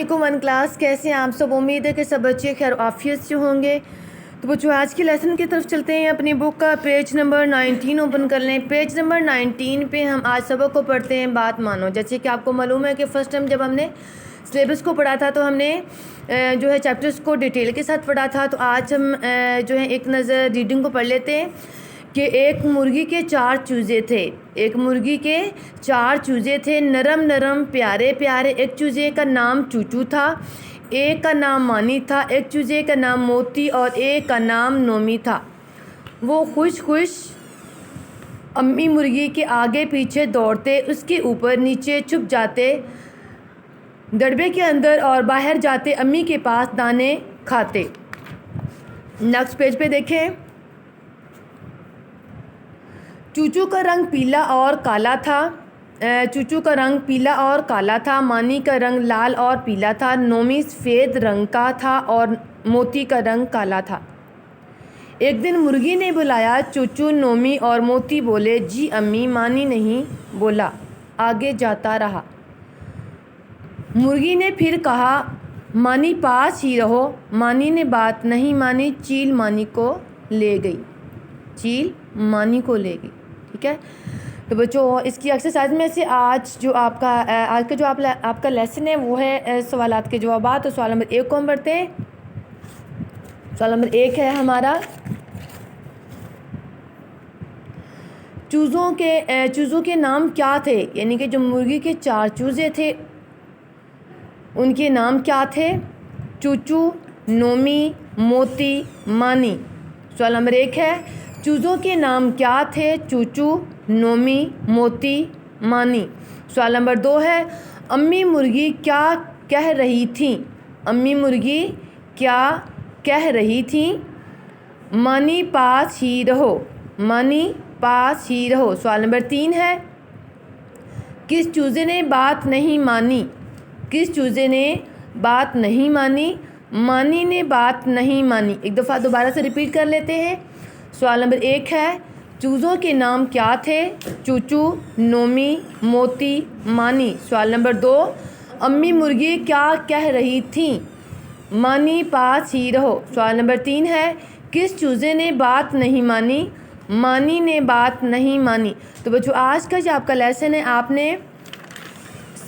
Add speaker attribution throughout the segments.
Speaker 1: علیکم one class, کیسے ہیں آپ سب؟ امید ہے کہ سب بچے خیر عافیت سے ہوں گے۔ تو بچوں آج کے لیسن کی طرف چلتے ہیں۔ اپنی بک کا پیج نمبر 19 اوپن کر لیں۔ پیج نمبر 19 پہ ہم آج سبق کو پڑھتے ہیں بات مانو۔ جیسے کہ آپ کو معلوم ہے کہ فرسٹ ٹائم جب ہم نے سلیبس کو پڑھا تھا تو ہم نے جو ہے چیپٹرز کو ڈیٹیل کے ساتھ پڑھا تھا۔ تو آج ہم جو ہے ایک نظر ریڈنگ کو پڑھ لیتے ہیں کہ ایک مرغی کے 4 چوزے تھے۔ ایک مرغی کے 4 چوزے تھے، نرم نرم پیارے پیارے۔ ایک چوزے کا نام چوچو تھا، ایک کا نام مانی تھا، ایک چوزے کا نام موتی اور ایک کا نام نومی تھا۔ وہ خوش خوش امی مرغی کے آگے پیچھے دوڑتے، اس کے اوپر نیچے چھپ جاتے، ڈڑبے کے اندر اور باہر جاتے، امی کے پاس دانے کھاتے۔ نیکسٹ پیج پہ دیکھیں۔ چوچو کا رنگ پیلا اور کالا تھا، چوچو کا رنگ پیلا اور کالا تھا، مانی کا رنگ لال اور پیلا تھا، نومی سفید رنگ کا تھا اور موتی کا رنگ کالا تھا۔ ایک دن مرغی نے بلایا، چوچو، نومی اور موتی بولے جی امی، مانی نہیں بولا، آگے جاتا رہا۔ مرغی نے پھر کہا مانی پاس ہی رہو، مانی نے بات نہیں مانی، چیل مانی کو لے گئی، چیل مانی کو لے گئی۔ ٹھیک ہے، تو بچوں اس کی ایکسرسائز میں سے آج کا جو آپ کا لیسن ہے وہ ہے سوالات کے جوابات۔ تو سوال نمبر 1 کو ہم پڑھتے ہیں۔ سوال نمبر 1 ہے ہمارا، چوزوں کے نام کیا تھے؟ یعنی کہ جو مرغی کے 4 چوزے تھے ان کے نام کیا تھے؟ چوچو، نومی، موتی، مانی۔ سوال نمبر 1 ہے چوزوں کے نام کیا تھے؟ چوچو، نومی، موتی، مانی۔ سوال نمبر 2 ہے امی مرغی کیا کہہ رہی تھیں؟ امی مرغی کیا کہہ رہی تھیں؟ مانی پاس ہی رہو، مانی پاس ہی رہو۔ سوال نمبر 3 ہے کس چوزے نے بات نہیں مانی؟ کس چوزے نے بات نہیں مانی؟ مانی نے بات نہیں مانی۔ ایک دفعہ دوبارہ سے ریپیٹ کر لیتے ہیں۔ سوال نمبر 1 ہے چوزوں کے نام کیا تھے؟ چوچو، نومی، موتی، مانی۔ سوال نمبر 2 امی مرغی کیا کہہ رہی تھیں؟ مانی پاس ہی رہو۔ سوال نمبر 3 ہے کس چوزے نے بات نہیں مانی؟ مانی نے بات نہیں مانی۔ تو بچوں آج کا جو آپ کا لیسن ہے، آپ نے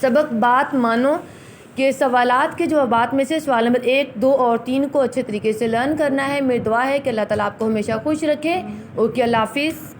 Speaker 1: سبق بات مانو کے سوالات کے جوابات میں سے سوال نمبر 1، 2 اور 3 کو اچھے طریقے سے لرن کرنا ہے۔ میری دعا ہے کہ اللہ تعالیٰ آپ کو ہمیشہ خوش رکھے۔ اوکے، اللہ حافظ۔